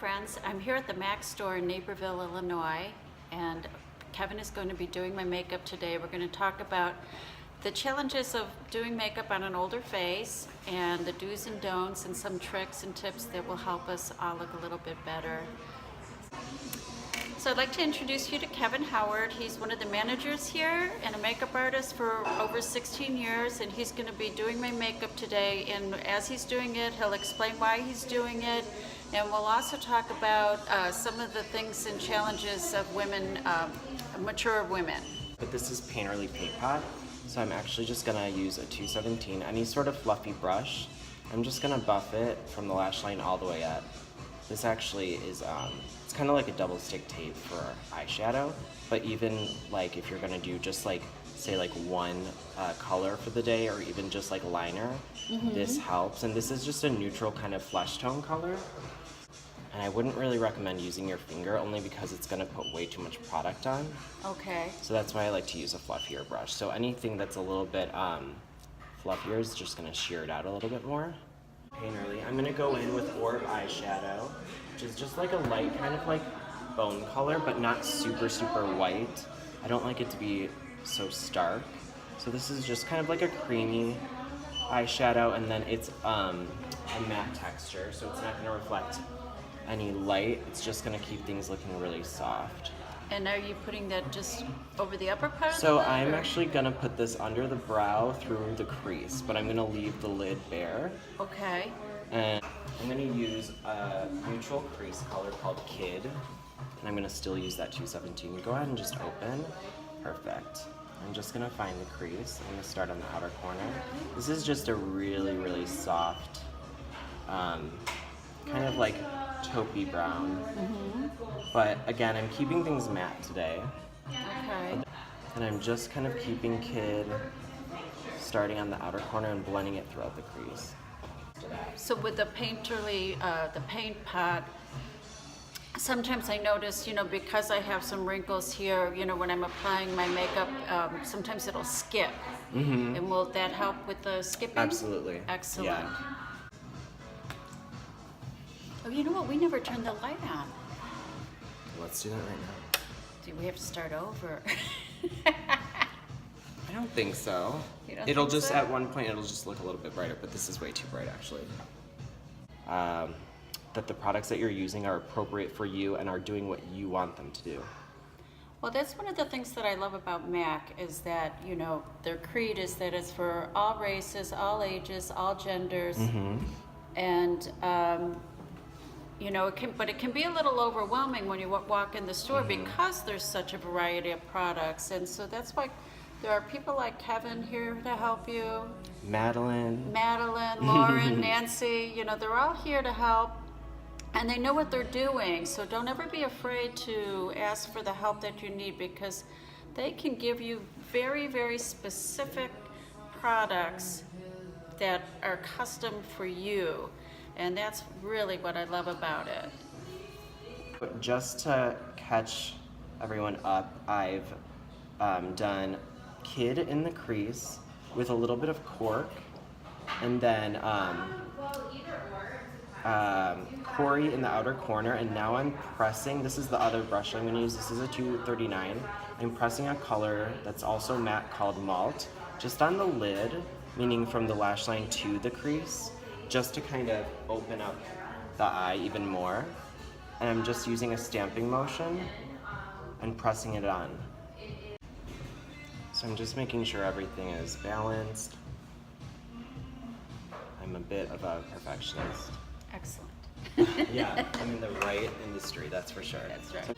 friends. I'm here at the MAC store in Naperville, Illinois, and Kevin is going to be doing my makeup today. We're going to talk about the challenges of doing makeup on an older face and the do's and don'ts and some tricks and tips that will help us all look a little bit better. So I'd like to introduce you to Kevin Howard. He's one of the managers here and a makeup artist for over 16 years, and he's going to be doing my makeup today. And as he's doing it, he'll explain why he's doing it, and we'll also talk about some of the things and challenges of women, mature women. But this is Painterly Paint Pot, so I'm actually just going to use a 217, any sort of fluffy brush. I'm just going to buff it from the lash line all the way up. This actually is it's kind of like a double stick tape for eyeshadow, but even like if you're gonna do just like say like one color for the day or even just like liner, this helps. And this is just a neutral kind of flesh tone color, and I wouldn't really recommend using your finger only because it's gonna put way too much product on. Okay. So that's why I like to use a fluffier brush. So anything that's a little bit fluffier is just gonna shear it out a little bit more. Painterly, I'm gonna go in with Orb eyeshadow, which is just like a light kind of like bone color, but not super white. I don't like it to be so stark. So this is just kind of like a creamy eyeshadow, and then it's a matte texture, so it's not gonna reflect any light. It's just gonna keep things looking really soft. And are you putting that just over the upper part of the So lid, I'm or? actually gonna put this under the brow through the crease, but I'm gonna leave the lid bare. Okay. And I'm gonna use a neutral crease color called Kid, and I'm gonna still use that 217. Go ahead and just open. Perfect. I'm just gonna find the crease. I'm gonna start on the outer corner. This is just a really soft, kind of like taupey brown. But again, I'm keeping things matte today. Okay. And I'm just kind of keeping Kid starting on the outer corner and blending it throughout the crease. So with the Painterly, the paint pot, sometimes I notice, you know, because I have some wrinkles here, you know, when I'm applying my makeup, sometimes it'll skip. And will that help with the skipping? Absolutely. Excellent. Yeah. Oh, you know what? We never turned the light on. Let's do that right now. Do we have to start over? I don't think so. You don't It'll think just, so? at one point, it'll just look a little bit brighter, but this is way too bright, actually. That the products that you're using are appropriate for you and are doing what you want them to do. Well, that's one of the things that I love about MAC is that, you know, their creed is that it's for all races, all ages, all genders. And, you know, it can be a little overwhelming when you walk in the store because there's such a variety of products. And so that's why there are people like Kevin here to help you. Madeline, Lauren, Nancy, you know, they're all here to help. And they know what they're doing, so don't ever be afraid to ask for the help that you need, because they can give you very specific products that are custom for you. And that's really what I love about it. But just to catch everyone up, I've done Kid in the crease with a little bit of Cork, and then Quarry in the outer corner, and now I'm pressing, this is the other brush I'm going to use, this is a 239, I'm pressing a color that's also matte called Malt, just on the lid, meaning from the lash line to the crease, just to kind of open up the eye even more. And I'm just using a stamping motion and pressing it on. So I'm just making sure everything is balanced. I'm a bit of a perfectionist. Excellent. Yeah, I'm in the right industry, that's for sure. That's right.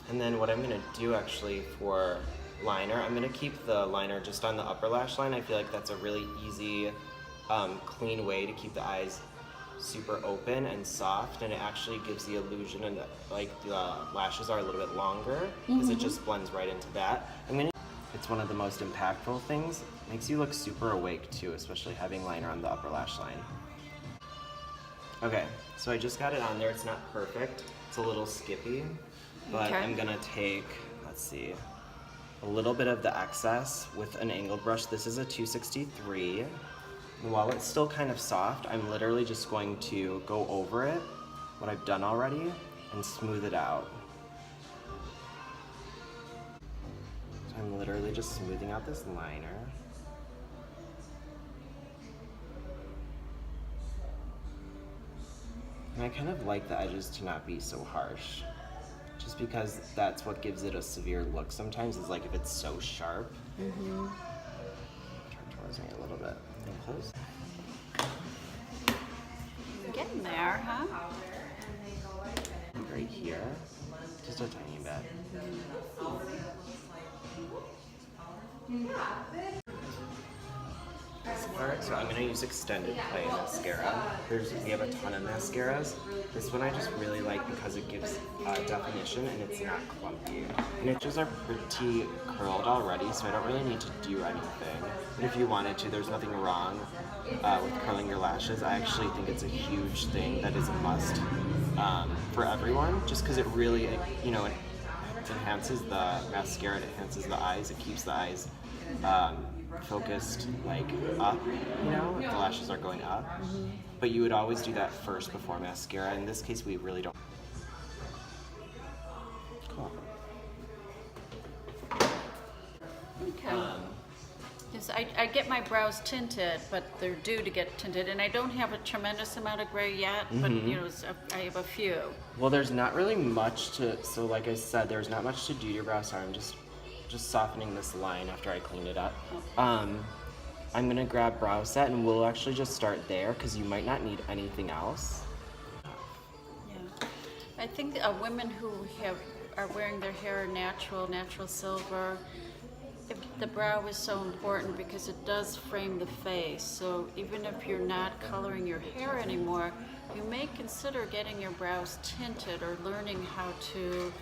And then what I'm gonna do actually for liner, I'm gonna keep the liner just on the upper lash line. I feel like that's a really easy, clean way to keep the eyes super open and soft, and it actually gives the illusion and like the lashes are a little bit longer because it just blends right into that. It's one of the most impactful things. It makes you look super awake too, especially having liner on the upper lash line. Okay, so I just got it on there. It's not perfect. It's a little skippy, but Okay. I'm gonna take, let's see, a little bit of the excess with an angled brush. This is a 263. And while it's still kind of soft, I'm literally just going to go over it what I've done already and smooth it out. So I'm literally just smoothing out this liner. And I kind of like the edges to not be so harsh, just because that's what gives it a severe look sometimes, is like if it's so sharp. Turn towards me a little bit. And close. Getting there, huh? Right here, just a tiny bit. This part, so I'm going to use extended play mascara. We have a ton of mascaras. This one I just really like because it gives definition and it's not clumpy. And edges are pretty curled already, so I don't really need to do anything. But if you wanted to, there's nothing wrong with curling your lashes. I actually think it's a huge thing that is a must for everyone, just because it really, you know, it enhances the mascara, it enhances the eyes, it keeps the eyes focused like up, you know, if the lashes are going up. But you would always do that first before mascara. In this case, we really don't. Cool. Okay. Yes, I get my brows tinted, but they're due to get tinted, and I don't have a tremendous amount of gray yet, but you know, I have a few. Well, there's not really much to, so like I said, there's not much to do to your brow. Sorry, I'm just softening this line after I cleaned it up. Okay. I'm gonna grab brow set, and we'll actually just start there because you might not need anything else. Yeah, I think women who are wearing their hair natural silver, the brow is so important because it does frame the face. So even if you're not coloring your hair anymore, you may consider getting your brows tinted or learning how to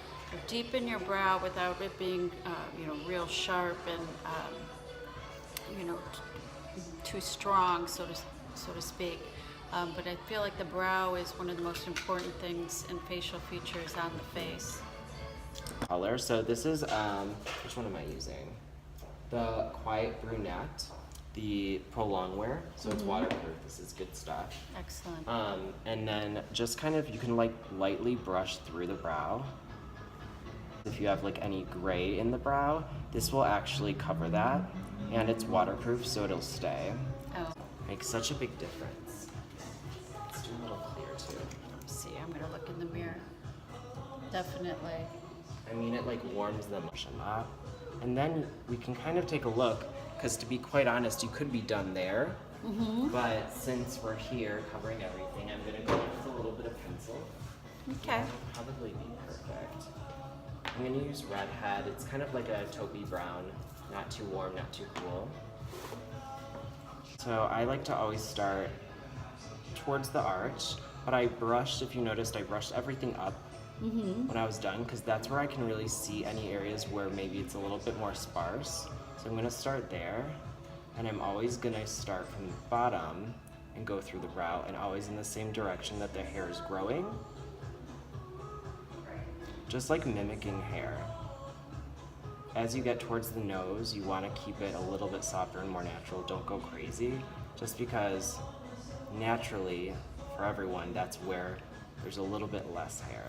deepen your brow without it being, you know, real sharp and, you know, too strong, so to speak. But I feel like the brow is one of the most important things in facial features on the face. Color. So this is which one am I using? The Quiet Brunette, the Prolong Wear. So it's waterproof. This is good stuff. Excellent. And then just kind of, you can like lightly brush through the brow. If you have like any gray in the brow, this will actually cover that, and it's waterproof, so it'll stay. Oh. Makes such a big difference. Let's do a little clear too. Let's see, I'm gonna look in the mirror. Definitely. I mean, it like warms the motion up. And then we can kind of take a look, because to be quite honest, you could be done there. But since we're here covering everything, I'm gonna go in with a little bit of pencil. Okay. That'll probably be perfect. I'm gonna use Redhead. It's kind of like a taupey brown, not too warm, not too cool. So I like to always start towards the arch, but I brushed, if you noticed, I brushed everything up when I was done, because that's where I can really see any areas where maybe it's a little bit more sparse. So I'm gonna start there, and I'm always gonna start from the bottom and go through the brow, and always in the same direction that the hair is growing. Just like mimicking hair. As you get towards the nose, you want to keep it a little bit softer and more natural. Don't go crazy, just because naturally, for everyone, that's where there's a little bit less hair.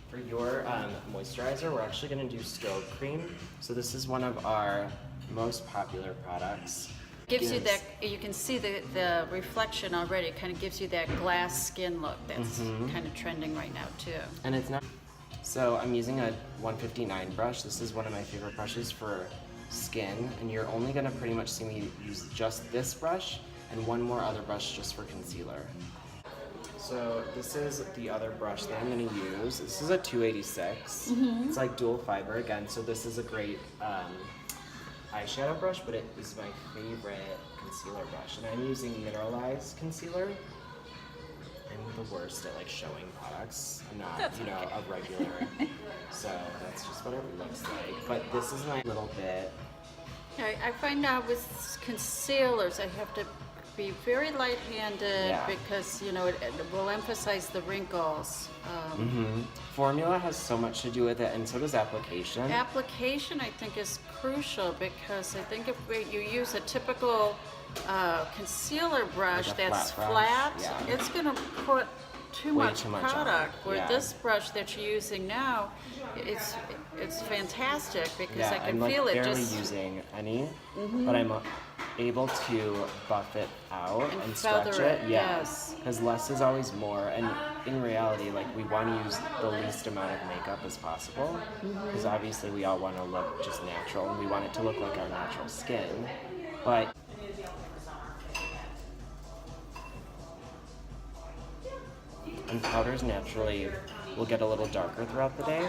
For your moisturizer, we're actually going to do Strobe Cream. So this is one of our most popular products. Gives you that, you can see the reflection already. It kind of gives you that glass skin look that's kind of trending right now too. And it's not, so I'm using a 159 brush. This is one of my favorite brushes for skin, and you're only gonna pretty much see me use just this brush and one more other brush just for concealer. So this is the other brush that I'm gonna use. This is a 286. It's like dual fiber again, so this is a great eyeshadow brush, but it is my favorite concealer brush, and I'm using Mineralize Concealer. I'm the worst at like showing products. I'm not, That's you know, okay. a regular, so that's just what it looks like. But this is my little bit. I find out with concealers, I have to be very light-handed Yeah. because, you know, it will emphasize the wrinkles. Formula has so much to do with it, and so does application. Application, I think, is crucial because I think if you use a typical concealer brush Like a that's flat brush, flat, yeah. it's going to put too Way much too much on. product. Where Yeah. this brush that you're using now, it's fantastic because Yeah, I can I'm like feel it barely just using any, but I'm able to buff it out And and stretch feather it. it, Yeah, yes. because less is always more, and in reality, like we want to use the least amount of makeup as possible, because obviously we all want to look just natural, and we want it to look like our natural skin, but. And powders naturally will get a little darker throughout the day,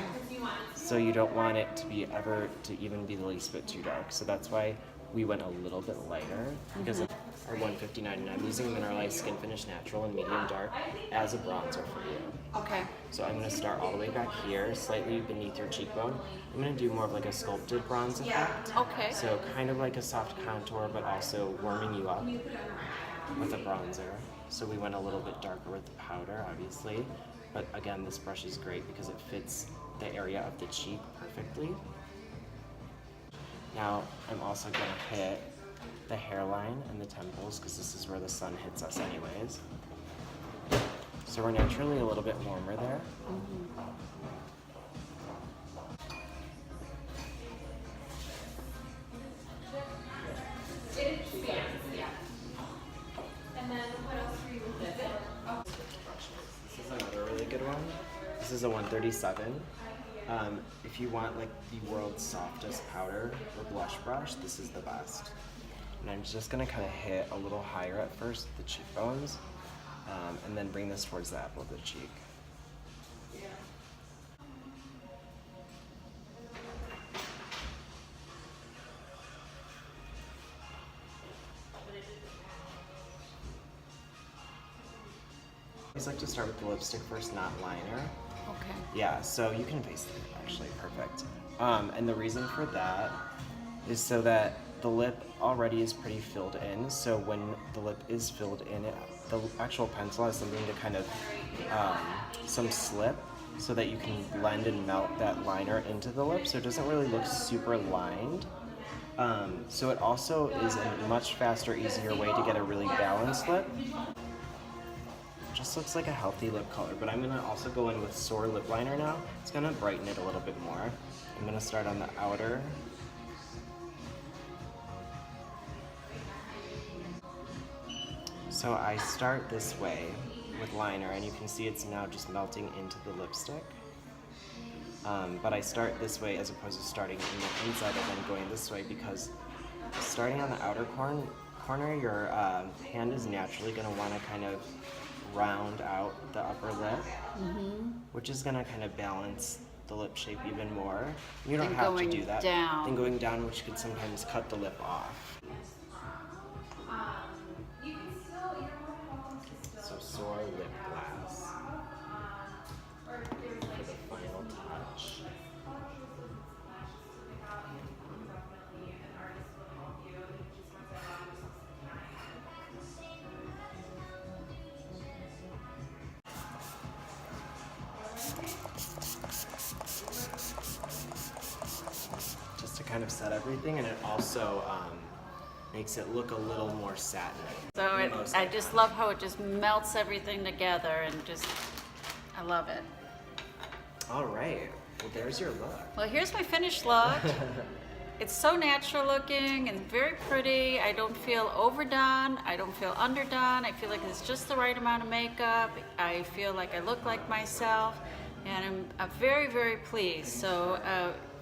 so you don't want it to even be the least bit too dark. So that's why we went a little bit lighter, because of our 159, and I'm using Mineralize Skin Finish Natural in medium dark as a bronzer for you. okay. So I'm going to start all the way back here, slightly beneath your cheekbone. I'm going to do more of like a sculpted bronze effect. Okay. So kind of like a soft contour, but also warming you up with a bronzer. So we went a little bit darker with the powder, obviously. But again, this brush is great because it fits the area of the cheek perfectly. Now, I'm also going to hit the hairline and the temples because this is where the sun hits us anyways. So we're naturally a little bit warmer there. This is another really good one. This is a 137. If you want like the world's softest powder or blush brush, this is the best. And I'm just gonna kind of hit a little higher at first, the cheekbones, and then bring this towards the apple of the cheek. I always like to start with the lipstick first, not liner. Okay. Yeah, so you can face it, actually, perfect. And the reason for that is so that the lip already is pretty filled in, so when the lip is filled in, the actual pencil has something to kind of, some slip, so that you can blend and melt that liner into the lip, so it doesn't really look super lined. So it also is a much faster, easier way to get a really balanced lip. Just looks like a healthy lip color, but I'm gonna also go in with Soar lip liner now. It's gonna brighten it a little bit more. I'm gonna start on the outer. So I start this way with liner, and you can see it's now just melting into the lipstick. But I start this way as opposed to starting in the inside and then going this way, because starting on the outer corner, your hand is naturally gonna wanna kind of round out the upper lip, which is gonna kind of balance the lip shape even more. You don't And have to going do that. down. And going down, which could sometimes cut the lip off. So Soar lip glass for the final touch. Just to kind of set everything, and it also makes it look a little more satiny. So I just love how it just melts everything together and just, I love it. All right, well there's your look. Well, here's my finished look. It's so natural looking and very pretty. I don't feel overdone. I don't feel underdone. I feel like it's just the right amount of makeup. I feel like I look like myself, and I'm very, very pleased. So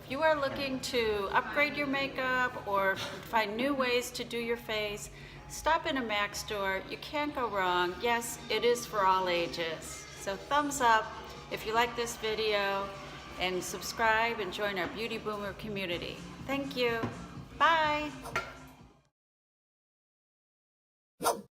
if you are looking to upgrade your makeup or find new ways to do your face, stop in a MAC store. You can't go wrong. Yes, it is for all ages. So thumbs up if you like this video, and subscribe and join our Beauty Boomer community. Thank you. Bye.